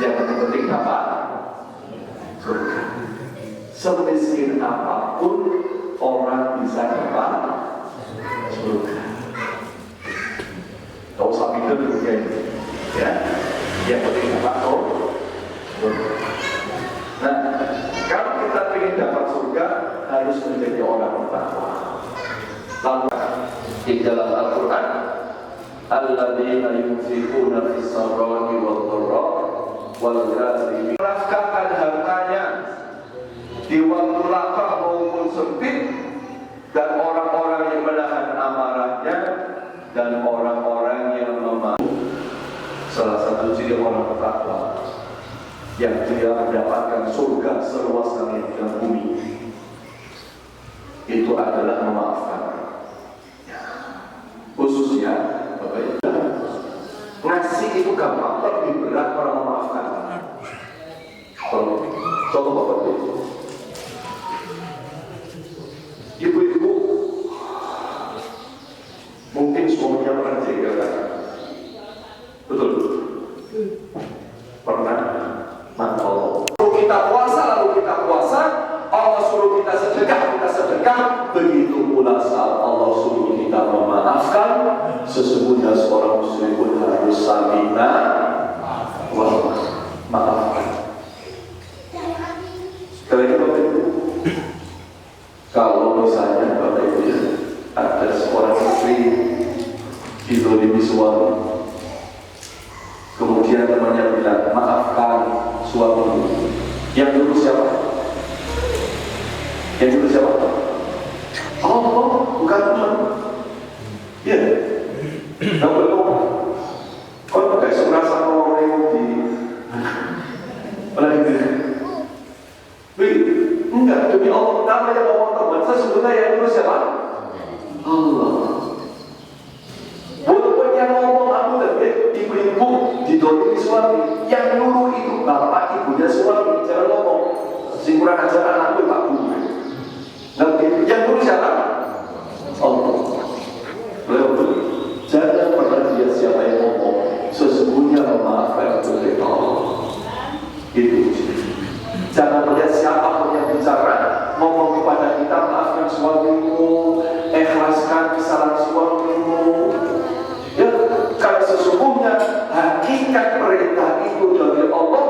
Yang penting apa? Surga. Semiskin apapun orang bisa dapat surga. Gak usah pikir dunia ini, ya. Yang penting apa? Surga. Nah, kalau kita ingin dapat surga, harus menjadi orang bertakwa. Lalu di dalam Al-Quran, alladzina yunfiquna fis-sarra'i wad-dharra wal-kadzimin, menafkahkan hartanya di waktu lapang maupun sempit, dan orang-orang yang menahan amarahnya, dan orang-orang yang memahami. Salah satu ciri orang bertakwa yang dia mendapatkan surga seluas langit dan bumi itu adalah memaafkan. Khususnya ngasih itu gampang, lebih berat orang memaafkan. Contoh Bapak Ibu, ibu-ibu mungkin suaminya pernah jaga, kan? Betul? Pernah? Mantap. Kita puasa, Allah suruh kita sedekah, begitu pula saat Allah suruh kita memaafkan, sesungguhnya seorang muslim pun harus saling maafkan. Sekali lagi Bapak Ibu, kalau misalnya Bapak Ibu ada seorang istri dizalimi suami, kemudian temannya bilang maafkan suamimu, yang dulu siapa? Allah, bukan teman. Ya, nggak perlu. Kau nggak bisa merasa orang di lagi. Enggak, demi Allah, namanya ngomong teman, sesungguhnya yang dulu siapa? Allah. Walaupun yang ngomong aku dan ibu-ibu didolimi suami, yang nyuruh itu bapak ibunya suami, jangan ngomong sing kurang ajar anakku tak bu. Yang nyuruh siapa? Allah. Jangan pernah lihat siapa yang ngomong, sesungguhnya memaafkan oleh Allah. Itu. Jangan melihat siapapun yang bicara ngomong kepada kita, maafkan suamimu, ikhlaskan kesalahan suamimu. Ya, kalau sesungguhnya hakikat perintah itu dari Allah,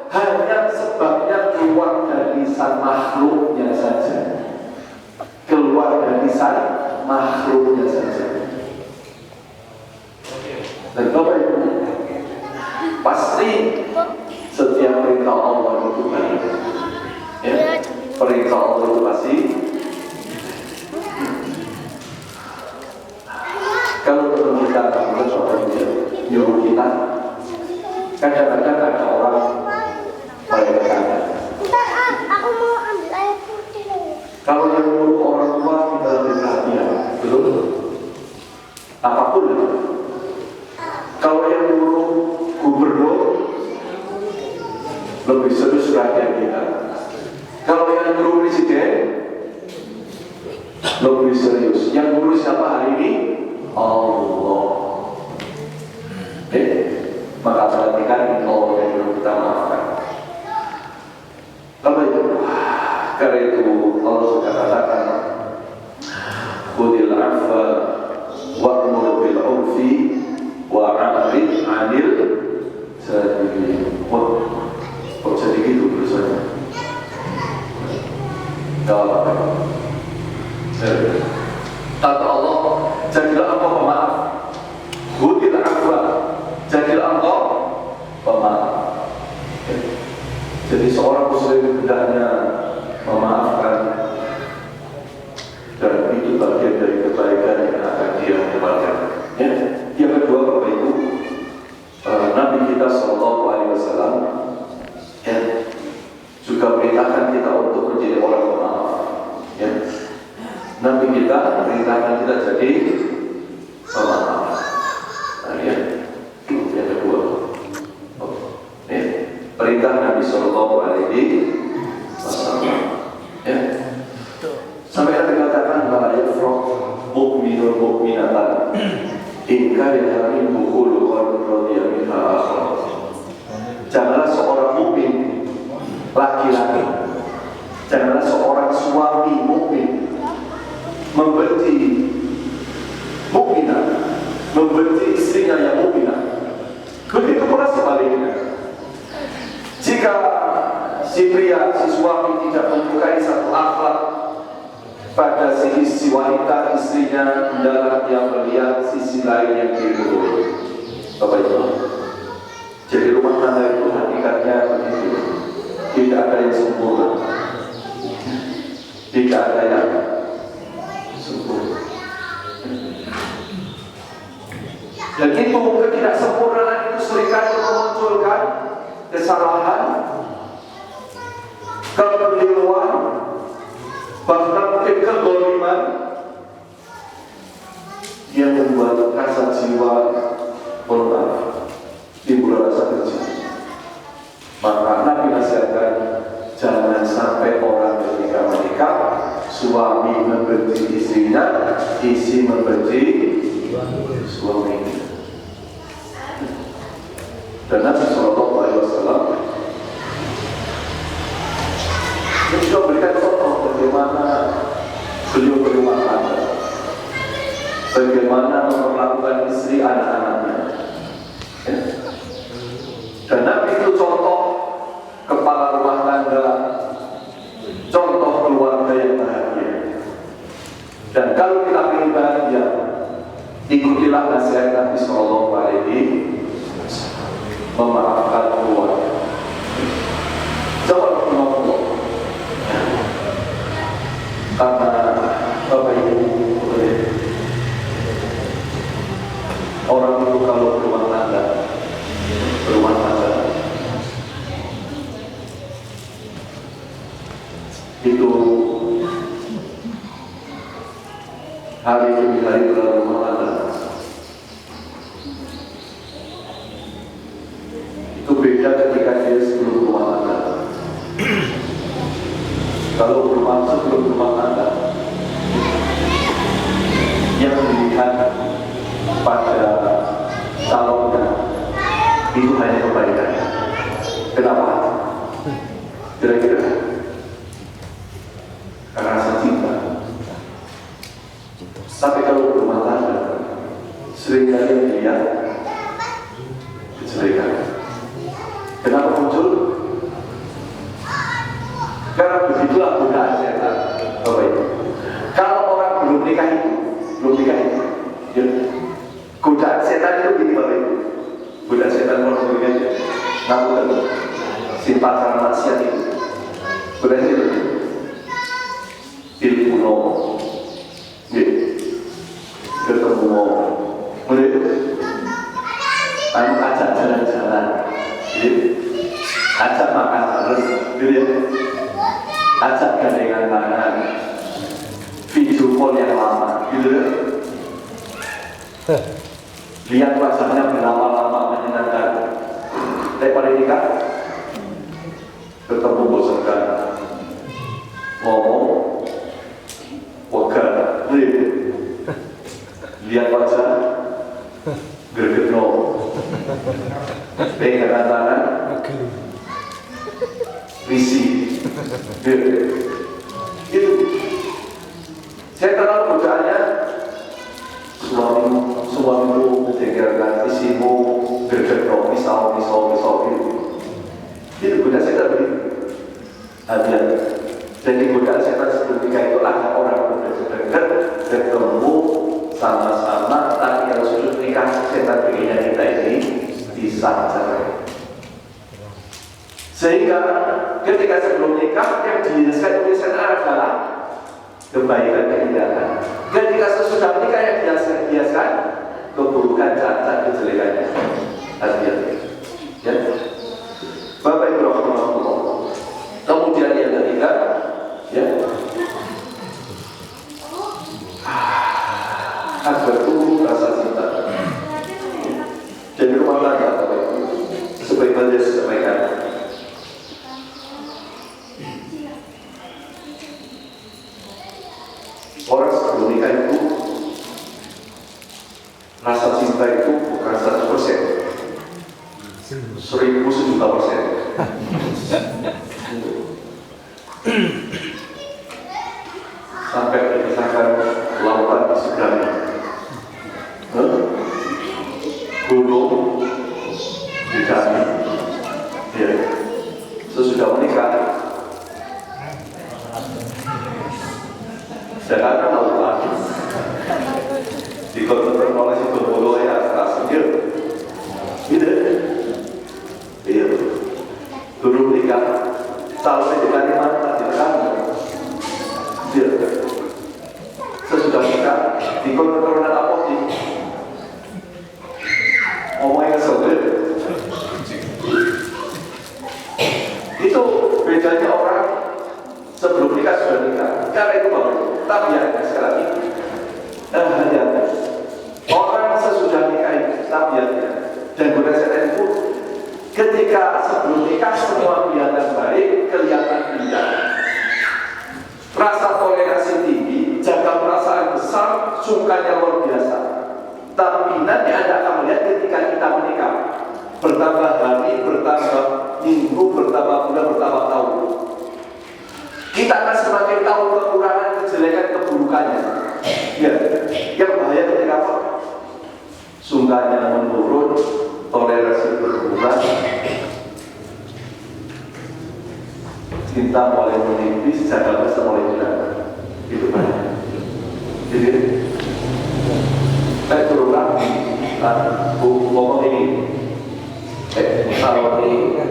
hanya sebabnya keluar dari lisan makhluknya saja. Keluar dari lisan makhluknya saja. Dan Bapak Ibu, pasti setiap perintah Allah itu baik. Ya, perintah Allah itu pasti. Kalau ketemu kita bukan seorang nyuruh kita, kadang-kadang ada orang mereka. Aku mau ambil air putih. Kalau yang nyuruh orang tua kita lebih perhatian, betul? Apapun. Kalau yang nyuruh gubernur lebih serius perhatian kita. Kalau yang nyuruh presiden lebih serius. Yang ngurus siapa hari ini? Allah. Maka perhatikan Allah yang belum kita maafkan. Apa itu? Karena itu Allah sudah katakan, khudil afwa wa'mur bil 'urfi wa'rid 'anil jahilin. Kok jadi gitu berusaha? Kata Allah, jadilah engkau pemaaf. Khudil afwa, jadilah engkau pemaaf. Jadi seorang muslim hendaknya memaafkan, dan itu bagian dari kebaikan yang akan dia dapatkan. Ya. Yang kedua Bapak Ibu, Nabi kita SAW ya, juga perintahkan kita untuk menjadi orang pemaaf. Ya. Nabi kita perintahkan kita jadi pemaaf. Nah, ya. Yang kedua, ya. Perintah Nabi SAW. Ya. Sampai ada dikatakan bahwa yafrah mu'minul mu'minatan in kana yamin bukhulu wa radhiya minha akhar. Janganlah Janganlah seorang suami mukmin membenci mukminah, membenci istrinya yang mukminah. Begitu pula sebaliknya. Jika si pria, si suami tidak menyukai satu akhlak pada si wanita istrinya, hendaklah dia melihat sisi lain yang keliru. Bapak Ibu, jadi rumah tangga itu hakikatnya begitu. Tidak ada yang sempurna. Tidak ada yang sempurna. Dan itu ketidaksempurnaan itu seringkali memunculkan kesalahan, kekeliruan, bahkan mungkin kezaliman yang membuat rasa jiwa melunak, timbul rasa benci. Maka Nabi nasihatkan, jangan sampai orang ketika menikah suami membenci istrinya, istri membenci suaminya. Dan Nabi SAW dia juga berikan contoh bagaimana beliau berumah tangga, bagaimana memperlakukan istri anak-anaknya. Dan Nabi itu contoh kepala rumah tangga, contoh keluarga yang bahagia. Dan kalau kita ingin bahagia, ikutilah nasihat Nabi SAW, memaafkan keluarga. Jangan menolong. Karena Bapak Ibu, orang itu kalau berumah tangga itu hari demi hari berumah tangga itu beda ketika dia sebelum rumah tangga. Kalau sebelum rumah tangga yang dilihat pada calonnya itu hanya kebaikan. Kenapa? Kira-kira karena rasa cinta. Tapi kalau rumah tangga seringkali dilihat kejelekan. Kenapa muncul? Karena begitulah godaan setan. Bapak Ibu, kalau orang belum nikah itu, ya, godaan setan itu gini Bapak Ibu. Godaan setan kalau sebagainya, namun si pacar maksiat itu, godaan itu, pilih kuno, ketemu mulai, ajak jalan-jalan, ajak makan bareng, ajak gandengan tangan, video call yang lama, lihat wajahnya berlama-lama menyenangkan. Daripada nikah, ketemu bosankan, ngomong, pegang, lihat wajah, gergetno, pegangan tangan, visi, itu. Saya kenal godaannya, suamimu menjaga isimu, gergetno, pisau itu godaan setan begitu. Jadi godaan setan seperti itu ada orang dekat ketemu sama-sama, tapi kalau sudah nikah setan pengennya kita ini bisa cerai. Sehingga ketika sebelum nikah yang dihiaskan oleh setan adalah kebaikan, keindahan. Ketika sesudah nikah yang dihiaskan keburukan, cacat, kejelekannya. Hati-hati. Ya. Bapak Ibu rahimahullah. Kemudian yang ketiga, ya, agar tumbuh rasa cinta. Jadi rumah tangga, Bapak Ibu, sebagaimana dia sampaikan, orang sebelum nikah itu rasa cinta itu bukan 100%, 1000 sejuta %. ketika sebelum nikah semua kelihatan baik, kelihatan indah, rasa toleransi tinggi, jaga perasaan besar, sukanya luar biasa. Tapi nanti Anda akan melihat ketika kita menikah, bertambah hari, bertambah minggu, bertambah bulan, bertambah tahun, kita akan semakin tahu kekurangan, kejelekan, keburukannya. Ya, yang bahaya ketika apa? Sungkanya menurun, toleransi berkurang, cinta mulai menipis, jaga besar mulai hilang. Itu banyak. Jadi, saya berulang, ngomong ini. Kalau ini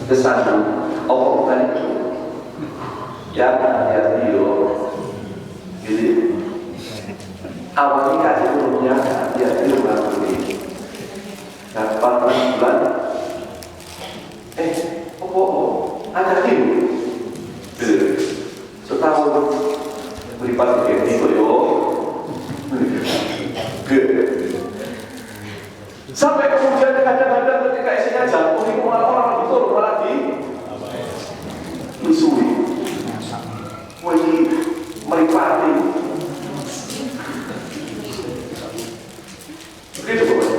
kesandung, bukan itu. Ya, hati-hati yo. Jadi, awal nikah itu umumnya hati-hati yo ini. Dan 4 bulan, ada tim. Setahun berlipat ini yo. Sampai kemudian kadang-kadang ketika isinya jatuh, ini malah orang betul malah dimusuhi. Wih, meripati. Begitu bukan?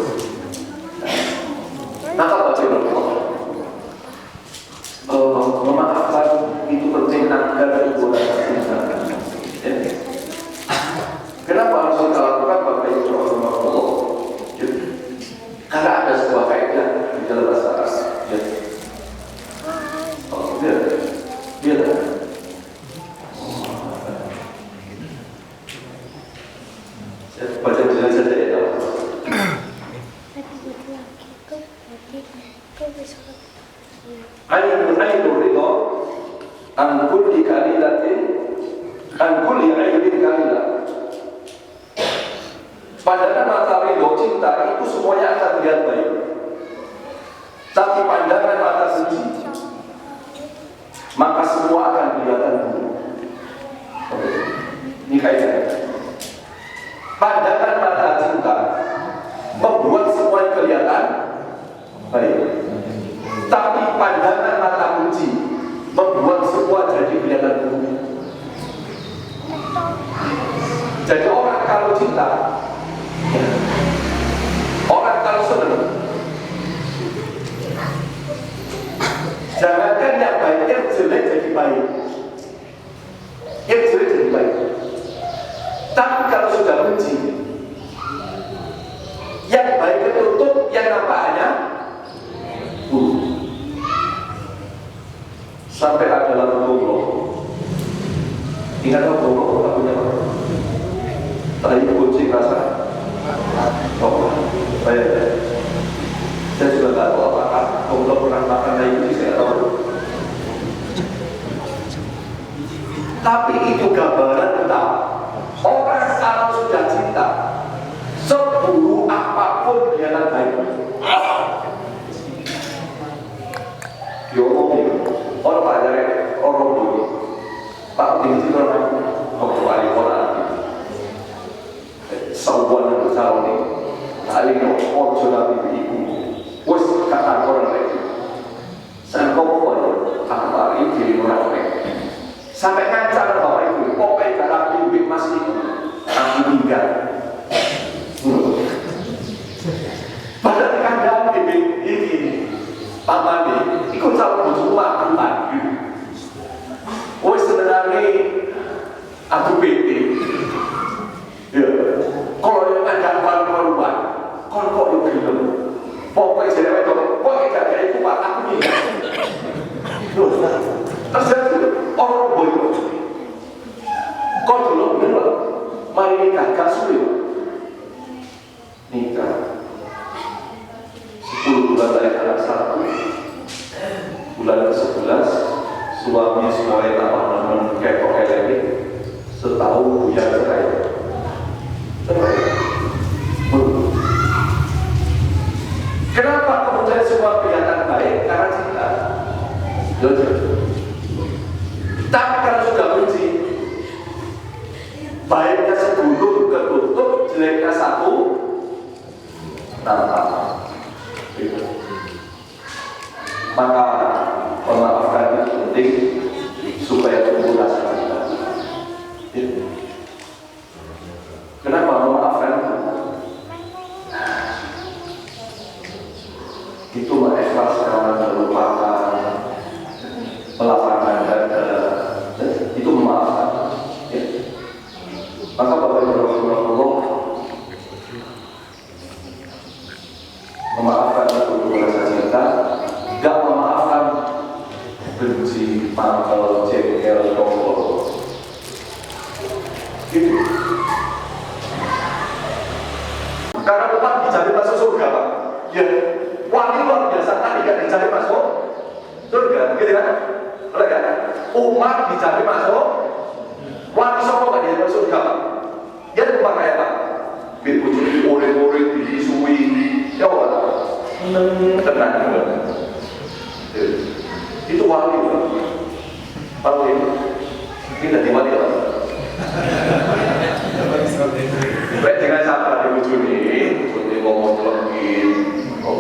Nah, apa memaafkan itu penting agar hubungan kita. Kenapa harus kita lakukan Bapak Ibu Rasulullah? Karena ada sebuah kaidah di dalam bahasa Arab. Dia. Saya baca jelas saja ya. Ainul ridha an kulli kalilatin an kulli aibin kalilah. Pandangan mata ridho cinta itu semuanya akan terlihat baik. Tapi pandangan mata benci, maka semua akan kelihatan buruk. Ini kaidahnya. Pandangan mata cinta membuat semua kelihatan baik. Tapi pandangan mata benci membuat semua jadi kelihatan buruk. Jadi orang kalau cinta, orang kalau senang, jangankan yang baik, yang jelek jadi baik, yang jelek jadi baik. Tapi kalau sudah benci, yang baik ketutup, yang nampaknya buruk. Sampai ada lagu Bongo. Ingat lagu Bongo, lagunya apa? Tadi kucing rasa. Baik. Saya juga nggak tahu apakah Bongo pernah makan lagi, saya tahu. Tapi itu gambaran tentang orang kalau sudah cinta, seburuk apapun kelihatan baik. Orang pelajar orang dulu, Pak tinggi orang kembali orang sawan yang besar ni, kali ni orang sudah ibu, wes kata orang lagi, saya kau pun apa ini orang lagi, sampai kancar bawa ibu, pokoknya kalau ibu masih aku tinggal. Pada kandang ibu ini. Paman ini ikut sama semua tempat. Oh sebenarnya aku PT. Ya, kalau yang ada perubahan, kalau kok itu belum, pokoknya saya itu, pokoknya jadi itu pak aku ini. Terjadi orang bodoh. Kau dulu benar, mari nikah sulit. Nikah. 10 bulan dari anak 1, bulan ke-11 suami semuanya tambah kekok elektrik, setahun buyar cerai. Kenapa kemudian semua kelihatan baik? Karena cinta. Tapi kalau sudah benci, baiknya segulung ketutup, jeleknya satu nampak. Maka memaafkan itu penting supaya tumbuh rasa cinta. Kenapa memaafkan? Itu mengikhlaskan, melupakan, melapangkan dada, itu memaafkan. Ya. Maka Bapak Ibu Rasulullah memaafkan itu untuk rasa cinta, gak memaafkan benci, mangkel, jengkel, tongkol. Gitu. Karena umat dicari masuk surga, Pak. Ya, wali luar biasa tadi kan dicari masuk surga, gitu kan? Betul kan? Umat dicari masuk, wali sopo kan dicari masuk surga, Pak. Ya, umat kayak Pak. Bujuni urip-urip disui, ya Pak. Tenang, itu wali, Pak. Wali, ini dari wali, Pak. Baik, jangan sabar di bujuni ngomong lagi,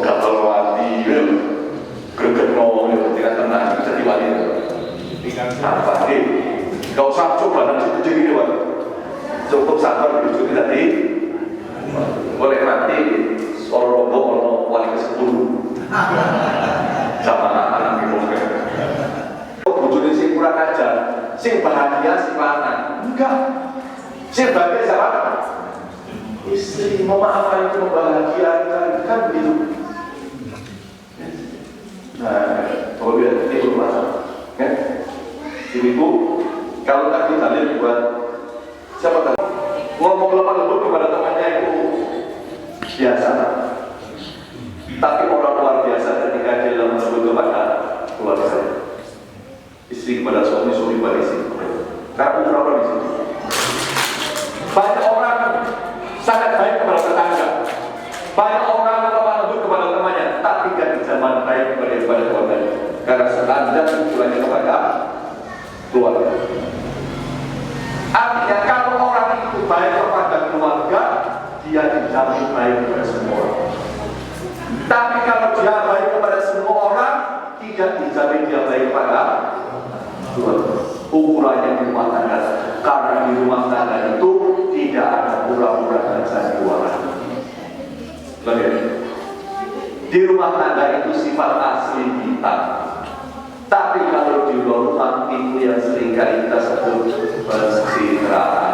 gatal wali, greget ngomong, jangan tenang, jadi wali. Apa nih? Gak usah coba nanti kecil ini, Pak. Cukup sabar di bujuni tadi. Boleh nanti soal rombong wali ke-10 sama anak-anak itu. Bujuni sing kurang ajar, sing bahagia si lanang. Enggak. Sing bahagia siapa? Istri. Memaafkan itu membahagiakan, kan begitu. Nah, kalau lihat itu masalah, kan? Ibu, kalau tadi dalil buat siapa tadi? Ngomong lemah lembut kepada temannya itu biasa. Tapi orang luar biasa ketika dia lemah lembut kepada keluarga, istri kepada suami, suami kepada istri. Karena berapa di sini? Banyak orang sangat baik kepada tetangga, banyak orang lemah lembut kepada temannya, tapi tidak zaman baik kepada keluarganya. Karena standar tujuannya kepada keluarga. Artinya kalau orang itu baik kepada keluarga, dia dijamin baik kepada semua orang. Tapi kalau dia baik kepada semua orang, tidak dijamin dia baik kepada keluarga. Ukurannya di rumah tangga, karena di rumah tangga itu tidak ada pura-pura dan sandiwara. Di rumah tangga itu sifat asli kita. Tapi kalau di luar rumah itu yang seringkali kita sebut pencitraan.